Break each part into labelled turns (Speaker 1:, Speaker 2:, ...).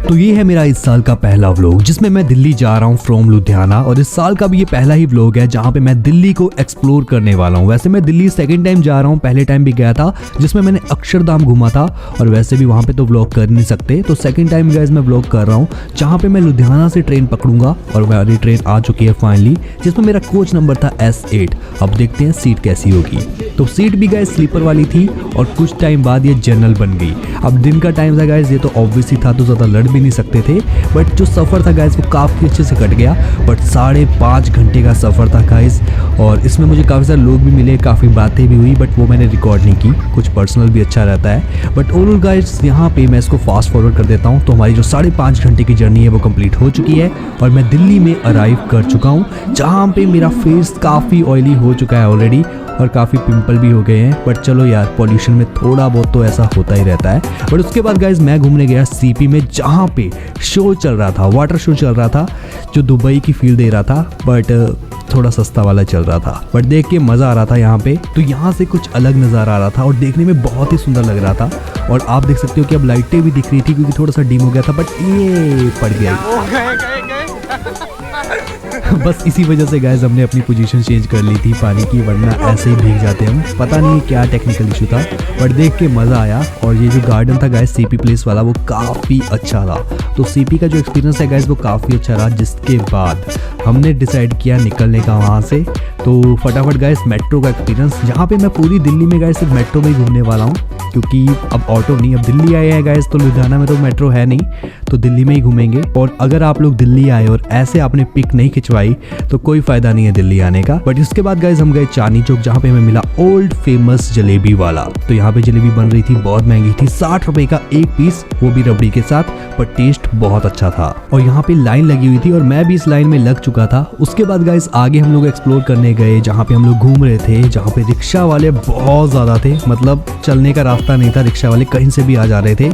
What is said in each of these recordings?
Speaker 1: तो ये है मेरा इस साल का पहला व्लॉग जिसमें मैं दिल्ली जा रहा हूँ फ्रॉम लुधियाना, और इस साल का भी ये पहला ही व्लॉग है जहाँ पे मैं दिल्ली को एक्सप्लोर करने वाला हूँ। वैसे मैं दिल्ली सेकंड टाइम जा रहा हूँ, पहले टाइम भी गया था जिसमें मैंने अक्षरधाम घूमा था, और वैसे भी वहाँ पे तो व्लॉग कर नहीं सकते, तो सेकंड टाइम गाइस मैं व्लॉग कर रहा हूँ जहाँ पे मैं लुधियाना से ट्रेन पकड़ूंगा। और मेरी ट्रेन आ चुकी है फाइनली, जिसमें मेरा कोच नंबर था S8। अब देखते हैं सीट कैसी होगी। तो सीट भी गाइस स्लीपर वाली थी, और कुछ टाइम बाद ये जनरल बन गई। अब दिन का टाइम था गाइस, ये तो ऑब्वियसली था, तो ज़्यादा लड़ भी नहीं सकते थे, बट जो सफ़र था गाइस वो काफ़ी अच्छे से कट गया। बट 5.5 घंटे का सफ़र था गाइस, और इसमें मुझे काफ़ी सारे लोग भी मिले, काफ़ी बातें भी हुई, बट वो मैंने रिकॉर्ड नहीं की, कुछ पर्सनल भी अच्छा रहता है। बट ओवरऑल गाइस यहाँ पे मैं इसको फास्ट फॉरवर्ड कर देता हूँ। तो हमारी जो 5.5 घंटे की जर्नी है वो कंप्लीट हो चुकी है, और मैं दिल्ली में अराइव कर चुका हूँ, जहाँ पे मेरा फेस काफ़ी ऑयली हो चुका है ऑलरेडी, और काफ़ी पिंपल भी हो गए हैं। बट चलो यार, पॉल्यूशन में थोड़ा बहुत तो ऐसा होता ही रहता है। बट उसके बाद गाइज मैं घूमने गया CP में, जहाँ पे शो चल रहा था, वाटर शो चल रहा था, जो दुबई की फील दे रहा था, बट थोड़ा सस्ता वाला चल रहा था। बट देख के मज़ा आ रहा था यहाँ पे। तो यहाँ से कुछ अलग नज़ारा आ रहा था, और देखने में बहुत ही सुंदर लग रहा था। और आप देख सकते हो कि अब लाइटें भी दिख रही थी, क्योंकि थोड़ा सा डिम हो गया था, बट ये पड़ गया। बस इसी वजह से गाइस हमने अपनी पोजीशन चेंज कर ली थी पानी की, वरना ऐसे ही भीग जाते हम। पता नहीं क्या टेक्निकल इशू था, बट देख के मज़ा आया। और ये जो गार्डन था गाइस CP प्लेस वाला, वो काफ़ी अच्छा था। तो CP का जो एक्सपीरियंस है गाइस वो काफ़ी अच्छा रहा, जिसके बाद हमने डिसाइड किया निकलने का वहाँ से। तो फटाफट गाइस मेट्रो का एक्सपीरियंस, जहाँ पे मैं पूरी दिल्ली में गाइस सिर्फ मेट्रो में ही घूमने वाला हूँ, क्योंकि अब ऑटो नहीं, अब दिल्ली आए हैं गाइस, तो लुधियाना में तो मेट्रो है नहीं, तो दिल्ली में ही घूमेंगे। और अगर आप लोग दिल्ली आए और ऐसे आपने पिक नहीं खिंचवाई तो कोई फायदा नहीं है दिल्ली आने का। बट इसके बाद गाइस हम गए चांदनी चौक, जहाँ पे हमें मिला ओल्ड फेमस जलेबी वाला। तो यहाँ पे जलेबी बन रही थी, बहुत महंगी थी, 60 रुपए का एक पीस, वो भी रबड़ी के साथ, पर टेस्ट बहुत अच्छा था। और यहाँ पे लाइन लगी हुई थी, और मैं भी इस लाइन में लग चुका था। उसके बाद गाइस आगे हम लोग एक्सप्लोर करने गए, जहाँ पे हम लोग घूम रहे थे, जहाँ पे रिक्शा वाले बहुत ज़्यादा थे, मतलब चलने का रास्ता नहीं था, रिक्शा वाले कहीं से भी आ जा रहे थे।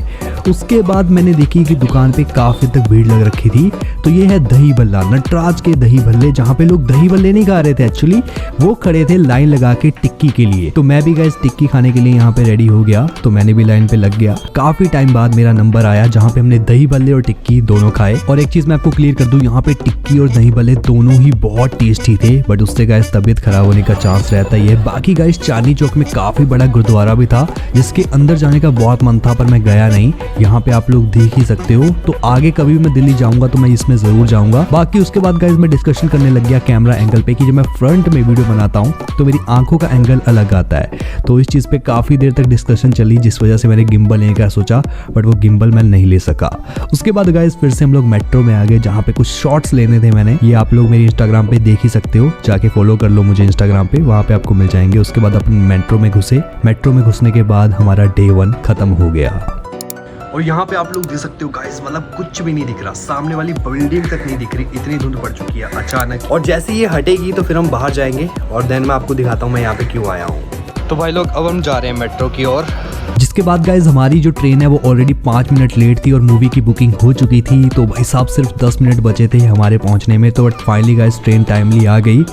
Speaker 1: उसके बाद मैंने देखी कि दुकान पे काफ़ी तक भीड़ लग रखी थी। तो ये है दही भल्ला, नटराज के दही भल्ले, जहाँ पे लोग दही भल्ले नहीं खा रहे थे एक्चुअली, वो खड़े थे लाइन लगा के टिक्की के लिए। तो मैं भी गाइस टिक्की खाने के लिए यहाँ पे रेडी हो गया, तो मैंने भी लाइन पे लग गया। काफ़ी टाइम बाद मेरा नंबर आया, जहाँ पे हमने दही भल्ले और टिक्की दोनों खाए। और एक चीज़ मैं आपको क्लियर कर दूँ, यहाँ पे टिक्की और दही भल्ले दोनों ही बहुत टेस्टी थे, बट उससे गाइस तबीयत खराब होने का चांस रहता ही है। बाकी गाइस चांदनी चौक में काफ़ी बड़ा गुरुद्वारा भी था, जिसके अंदर जाने का बहुत मन था, पर मैं गया नहीं। यहाँ पे आप लोग देख ही सकते हो। तो आगे कभी मैं दिल्ली जाऊंगा तो मैं इसमें जरूर जाऊंगा। बाकी उसके बाद गाइस मैं डिस्कशन करने लग गया कैमरा एंगल पे, कि जब मैं फ्रंट में वीडियो बनाता हूँ तो मेरी आंखों का एंगल अलग आता है। तो इस चीज़ पे काफ़ी देर तक डिस्कशन चली, जिस वजह से मैंने गिम्बल लेने का सोचा, बट वो गिम्बल मैं नहीं ले सका। उसके बाद गाइस फिर से हम लोग मेट्रो में आ गए, जहाँ पे कुछ शॉर्ट्स लेने थे मैंने। ये आप लोग मेरी इंस्टाग्राम पे देख ही सकते हो, जाके फॉलो कर लो मुझे इंस्टाग्राम पे, वहाँ पे आपको मिल जाएंगे। उसके बाद अपन मेट्रो में घुसे। मेट्रो में घुसने के बाद हमारा डे 1 खत्म हो गया। और यहाँ पे आप लोग देख सकते हो गाइस, मतलब कुछ भी नहीं दिख रहा, सामने वाली बिल्डिंग तक नहीं दिख रही, इतनी धुंध पड़ चुकी है अचानक। और जैसे ये हटेगी तो फिर हम बाहर जाएंगे, और देन मैं आपको दिखाता हूँ मैं यहाँ पे क्यों आया हूँ।
Speaker 2: तो भाई लोग अब हम जा रहे हैं मेट्रो की ओर।
Speaker 1: जिसके बाद गाइज हमारी जो ट्रेन है वो ऑलरेडी 5 मिनट लेट थी, और मूवी की बुकिंग हो चुकी थी। तो भाई साहब सिर्फ 10 मिनट बचे थे हमारे पहुंचने में। तो but finally guys train timely आ गई।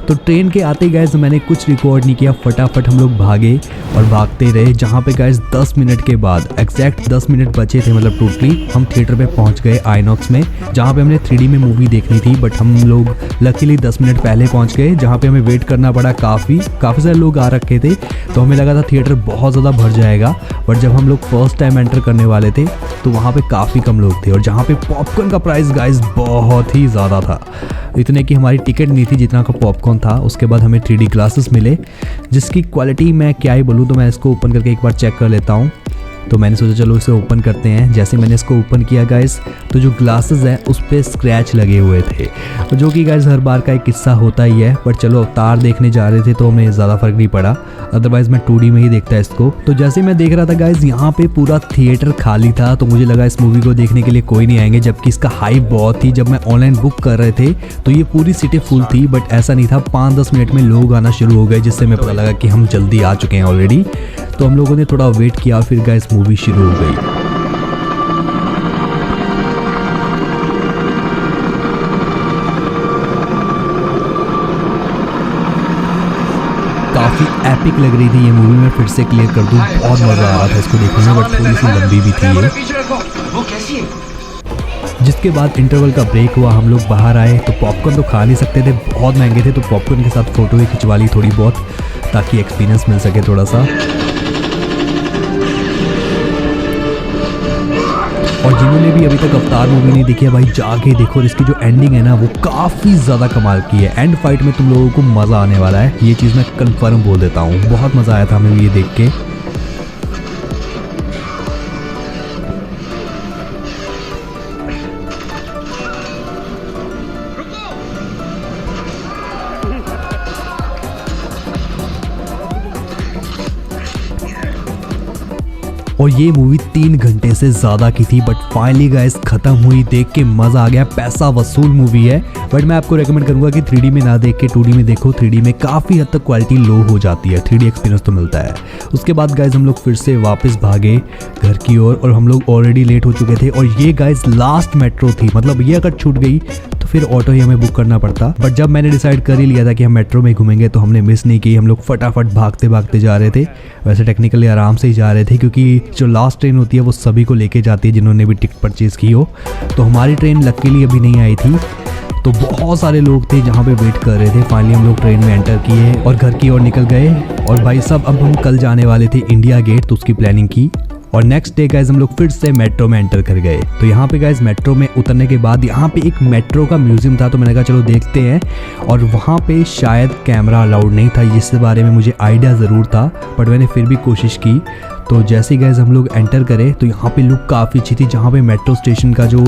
Speaker 1: तो ट्रेन के आते गाइज मैंने कुछ रिकॉर्ड नहीं किया, फटाफट हम लोग भागे और भागते रहे, जहाँ पे गाइज 10 मिनट के बाद, एग्जैक्ट 10 मिनट बचे थे मतलब टोटली, हम थिएटर पे पहुँच गए आइनॉक्स में, जहाँ पे हमने 3D में मूवी देखनी थी। बट हम लोग लकीली 10 मिनट पहले पहुँच गए, जहाँ पे हमें वेट करना पड़ा। काफ़ी सारे लोग आ रखे थे, तो हमें लगा था थिएटर बहुत ज़्यादा भर जाएगा। बट जब हम लोग फर्स्ट टाइम एंटर करने वाले थे तो वहाँ पे काफ़ी कम लोग थे, और जहाँ पे पॉपकॉर्न का प्राइस गाइस बहुत ही ज़्यादा था, इतने की हमारी टिकट नहीं थी जितना का पॉपकॉर्न था। उसके बाद हमें 3D ग्लासेस मिले, जिसकी क्वालिटी मैं क्या ही बोलूँ। तो मैं इसको ओपन करके एक बार चेक कर लेता हूँ। तो मैंने सोचा चलो इसे ओपन करते हैं। जैसे मैंने इसको ओपन किया गाइस, तो जो ग्लासेस हैं उस पर स्क्रैच लगे हुए थे, तो जो कि गाइस हर बार का एक किस्सा होता ही है। बट चलो अवतार देखने जा रहे थे तो हमें ज़्यादा फर्क नहीं पड़ा, अदरवाइज मैं 2D में ही देखता इसको। तो जैसे मैं देख रहा था गाइस, यहाँ पे पूरा थिएटर खाली था, तो मुझे लगा इस मूवी को देखने के लिए कोई नहीं आएंगे, जबकि इसका हाइप बहुत थी। जब मैं ऑनलाइन बुक कर रहे थे तो ये पूरी सीटें फुल थी, बट ऐसा नहीं था। 5-10 मिनट में लोग आना शुरू हो गए, जिससे हमें पता लगा कि हम जल्दी आ चुके हैं ऑलरेडी। तो हम लोगों ने थोड़ा वेट किया, फिर गाइस मूवी शुरू हो गई। काफ़ी एपिक लग रही थी ये मूवी। मैं फिर से क्लियर कर दूं, बहुत मज़ा आ रहा था इसको देखने में, बट थोड़ी सी लंबी भी थी ये। जिसके बाद इंटरवल का ब्रेक हुआ, हम लोग बाहर आए तो पॉपकॉर्न तो खा नहीं सकते थे, बहुत महंगे थे, तो पॉपकॉर्न के साथ फ़ोटो भी खिंचवा ली थोड़ी बहुत, ताकि एक्सपीरियंस मिल सके थोड़ा सा। और जिन्होंने भी अभी तक अवतार मूवी नहीं देखी है भाई, जाके देखो। और इसकी जो एंडिंग है ना वो काफ़ी ज़्यादा कमाल की है। एंड फाइट में तुम लोगों को मज़ा आने वाला है, ये चीज़ मैं कंफर्म बोल देता हूँ। बहुत मज़ा आया था हमें ये देख के। और ये मूवी 3 घंटे से ज़्यादा की थी, बट फाइनली गाइस ख़त्म हुई। देख के मज़ा आ गया, पैसा वसूल मूवी है। बट मैं आपको रेकमेंड करूँगा कि 3D में ना देख के 2D में देखो। 3D में काफ़ी हद तक क्वालिटी लो हो जाती है, 3D एक्सपीरियंस तो मिलता है। उसके बाद गाइस हम लोग फिर से वापस भागे घर की ओर, और हम लोग ऑलरेडी लेट हो चुके थे। और ये गाइस लास्ट मेट्रो थी, मतलब ये अगर छूट गई तो फिर ऑटो ही हमें बुक करना पड़ता। बट जब मैंने डिसाइड कर ही लिया था कि हम मेट्रो में घूमेंगे तो हमने मिस नहीं की। हम लोग फटाफट भागते भागते जा रहे थे। वैसे टेक्निकली आराम से ही जा रहे थे, क्योंकि जो लास्ट ट्रेन होती है वो सभी को लेके जाती है जिन्होंने भी टिकट परचेज़ की हो। तो हमारी ट्रेन लकीली अभी नहीं आई थी, तो बहुत सारे लोग थे जहाँ पे वेट कर रहे थे। फाइनली हम लोग ट्रेन में एंटर किए और घर की ओर निकल गए। और भाई साहब अब हम कल जाने वाले थे इंडिया गेट, तो उसकी प्लानिंग की। और नेक्स्ट डे गाइज हम लोग फिर से मेट्रो में एंटर कर गए। तो यहाँ पे गाइज मेट्रो में उतरने के बाद यहाँ पे एक मेट्रो का म्यूजियम था, तो मैंने कहा चलो देखते हैं। और वहाँ पे शायद कैमरा अलाउड नहीं था, जिसके बारे में मुझे आइडिया ज़रूर था, बट मैंने फिर भी कोशिश की। तो जैसे गाइज हम लोग एंटर करें तो यहाँ पे लुक काफ़ी अच्छी थी। जहाँ पे मेट्रो स्टेशन का जो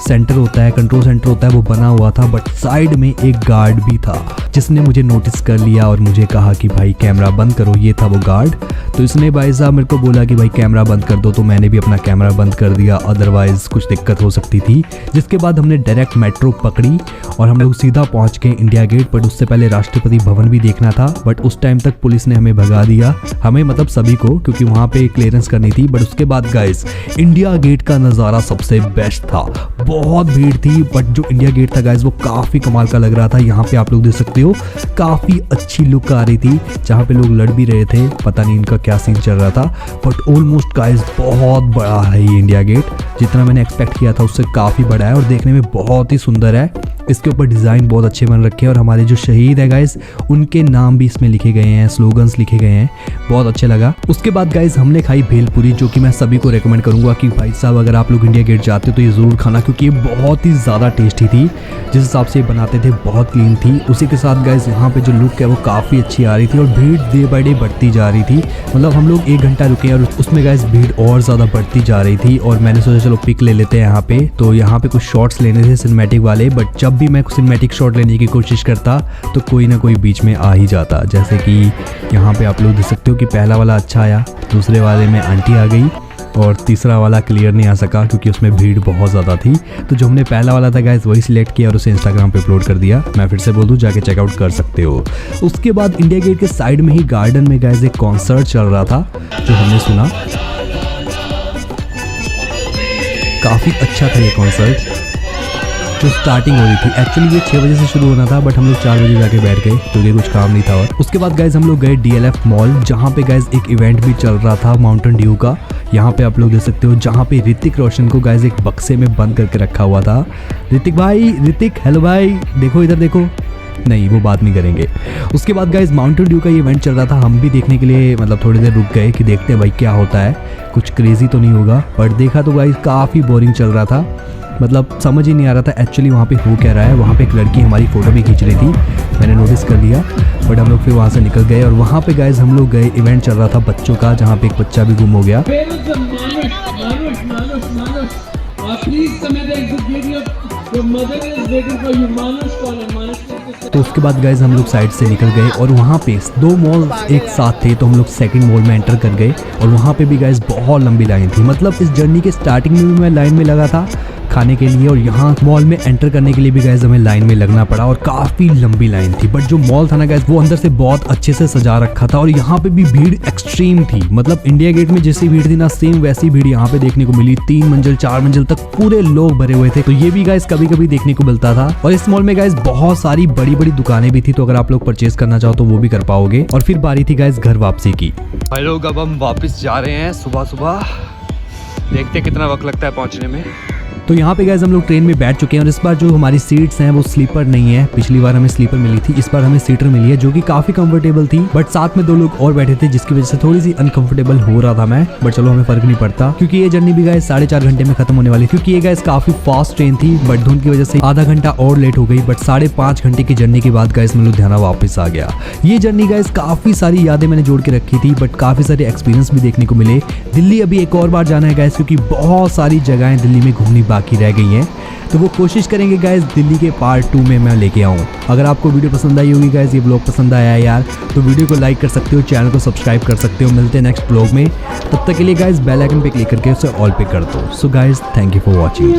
Speaker 1: सेंटर होता है, कंट्रोल सेंटर होता है, वो बना हुआ था। बट साइड में एक गार्ड भी था जिसने मुझे नोटिस कर लिया और मुझे कहा कि भाई कैमरा बंद करो। ये था वो गार्ड। तो इसने भाई साहब मेरे को बोला कि भाई कैमरा बंद कर दो, तो मैंने भी अपना कैमरा बंद कर दिया, अदरवाइज़ कुछ दिक्कत हो सकती थी। जिसके बाद हमने डायरेक्ट मेट्रो पकड़ी और हम लोग सीधा पहुँच गए इंडिया गेट। बट उससे पहले राष्ट्रपति भवन भी देखना था, बट उस टाइम तक पुलिस ने हमें भगा दिया, हमें मतलब सभी को, क्योंकि वहाँ पे क्लियरेंस करनी थी। बट उसके बाद गाइस इंडिया गेट का नज़ारा सबसे बेस्ट था। बहुत भीड़ थी, बट जो इंडिया गेट था गाइस वो काफ़ी कमाल का लग रहा था। यहाँ पे आप लोग देख सकते हो काफ़ी अच्छी लुक आ रही थी। जहाँ पे लोग लड़ भी रहे थे, पता नहीं इनका क्या सीन चल रहा था। बट ऑलमोस्ट गाइस बहुत बड़ा है ये इंडिया गेट, जितना मैंने एक्सपेक्ट किया था उससे काफ़ी बड़ा है और देखने में बहुत ही सुंदर है। इसके ऊपर डिज़ाइन बहुत अच्छे बन रखे हैं और हमारे जो शहीद है गाइस उनके नाम भी इसमें लिखे गए हैं, स्लोगन्स लिखे गए हैं, बहुत अच्छे लगा। उसके बाद गाइस हमने खाई भेलपुरी, जो कि मैं सभी को रेकमेंड करूंगा कि भाई साहब अगर आप लोग इंडिया गेट जाते हो तो ये ज़रूर खाना, क्योंकि ये बहुत ही ज़्यादा टेस्टी थी। जिस हिसाब से बनाते थे बहुत क्लीन थी। उसी के साथ गाइस यहाँ पे जो लुक है वो काफ़ी अच्छी आ रही थी और भीड़ डे बाई डे बढ़ती जा रही थी। मतलब हम लोग 1 घंटा रुके और उसमें गाइस भीड़ और ज़्यादा बढ़ती जा रही थी। और मैंने सोचा चलो पिक ले लेते हैं यहाँ पे। तो यहाँ पे कुछ शॉट्स लेने थे सिनेमैटिक वाले, बट जब भी मैं सिनेमैटिक शॉट लेने की कोशिश करता तो कोई ना कोई बीच में आ ही जाता। जैसे कि यहाँ पे आप लोग देख सकते हो कि पहला वाला अच्छा आया, दूसरे वाले में आंटी आ गई और तीसरा वाला क्लियर नहीं आ सका क्योंकि उसमें भीड़ बहुत ज़्यादा थी। तो जो हमने पहला वाला था गाइस वही सिलेक्ट किया और उसे इंस्टाग्राम पे अपलोड कर दिया। मैं फिर से बोल दूँ, जाके चेकआउट कर सकते हो। उसके बाद इंडिया गेट के साइड में ही गार्डन में गाइस एक कॉन्सर्ट चल रहा था जो हमने सुना, काफ़ी अच्छा था ये कॉन्सर्ट। जो स्टार्टिंग हो रही थी एक्चुअली ये 6 बजे से शुरू होना था, बट हम लोग 4 बजे जाके बैठ गए क्योंकि कुछ काम नहीं था। और उसके बाद गाइज हम लोग गए DLF मॉल, जहाँ पे गाइज एक इवेंट भी चल रहा था माउंटेन ड्यू का। यहाँ पे आप लोग देख सकते हो जहाँ पे ऋतिक रोशन को गाइज एक बक्से में बंद करके रखा हुआ था। ऋतिक भाई, ऋतिक हेलो भाई, देखो इधर देखो। नहीं, वो बात नहीं करेंगे। उसके बाद गाइज माउंटेन ड्यू का ये इवेंट चल रहा था, हम भी देखने के लिए मतलब थोड़ी देर रुक गए कि देखते हैं भाई क्या होता है, कुछ क्रेजी तो नहीं होगा। बट देखा तो गाइज काफ़ी बोरिंग चल रहा था, मतलब समझ ही नहीं आ रहा था एक्चुअली वहाँ पे हो क्या रहा है। वहाँ पे एक लड़की हमारी फ़ोटो भी खींच रही थी, मैंने नोटिस कर लिया। बट हम लोग फिर वहाँ से निकल गए और वहाँ पे गाइज हम लोग गए, इवेंट चल रहा था बच्चों का, जहाँ पे एक बच्चा भी गुम हो गया। तो उसके बाद गाइज हम लोग साइड से निकल गए और वहाँ पे 2 मॉल एक साथ थे, तो हम लोग सेकंड मॉल में एंटर कर गए और वहाँ पे भी गाइज बहुत लंबी लाइन थी। मतलब इस जर्नी के स्टार्टिंग में भी मैं लाइन में लगा था, खाने के लिए और यहाँ मॉल में एंटर करने के लिए भी गाइस हमें लाइन में लगना पड़ा और काफी लंबी लाइन थी। बट जो मॉल था ना गाइस वो अंदर से बहुत अच्छे से सजा रखा था और यहाँ पे भी भीड़ एक्सट्रीम थी। मतलब इंडिया गेट में जैसी भीड़ थी ना सेम वैसी भीड़ यहाँ पे देखने को मिली। 3 मंजिल 4 मंजिल तक पूरे लोग भरे हुए थे। तो ये भी गाइस कभी कभी देखने को मिलता था। और इस मॉल में गाइस बहुत सारी बड़ी बड़ी दुकानें भी थी, तो अगर आप लोग परचेज करना चाहो तो वो भी कर पाओगे। और फिर बारी थी गाइस घर वापसी की।
Speaker 2: भाई लोग अब हम वापस जा रहे हैं सुबह सुबह, देखते हैं कितना वक्त लगता है पहुंचने में।
Speaker 1: तो यहाँ पे गाइस हम लोग ट्रेन में बैठ चुके हैं और इस बार जो हमारी सीट्स हैं वो स्लीपर नहीं है। पिछली बार हमें स्लीपर मिली थी, इस बार हमें सीटर मिली है जो कि काफी कंफर्टेबल थी। बट साथ में 2 लोग और बैठे थे जिसकी वजह से थोड़ी सी अनकंफर्टेबल हो रहा था मैं। बट चलो हमें फर्क नहीं पड़ता क्योंकि ये जर्नी भी गाइस 4.5 घंटे में खत्म होने वाली थी। क्योंकि ये गाइस काफी फास्ट ट्रेन थी बट धुंध की वजह से आधा घंटा और लेट हो गई। बट 5.5 घंटे की जर्नी के बाद गाइस मैं लुधियाना वापस आ गया। ये जर्नी गाइस काफी सारी यादें मैंने जोड़ के रखी थी बट काफी सारे एक्सपीरियंस भी देखने को मिले। दिल्ली अभी एक और बार जाना है गाइस क्योंकि बहुत सारी जगहें दिल्ली में घूमनी बाकी रह गई हैं। तो वो कोशिश करेंगे गाइस दिल्ली के पार्ट 2 में मैं लेके आऊँ। अगर आपको वीडियो पसंद आई होगी गाइस, ये ब्लॉग पसंद आया है यार, तो वीडियो को लाइक कर सकते हो, चैनल को सब्सक्राइब कर सकते हो। मिलते हैं नेक्स्ट ब्लॉग में, तब तक के लिए गाइस बेल आइकन पे क्लिक करके उसे ऑल पे कर दो। So guys thank you for watching.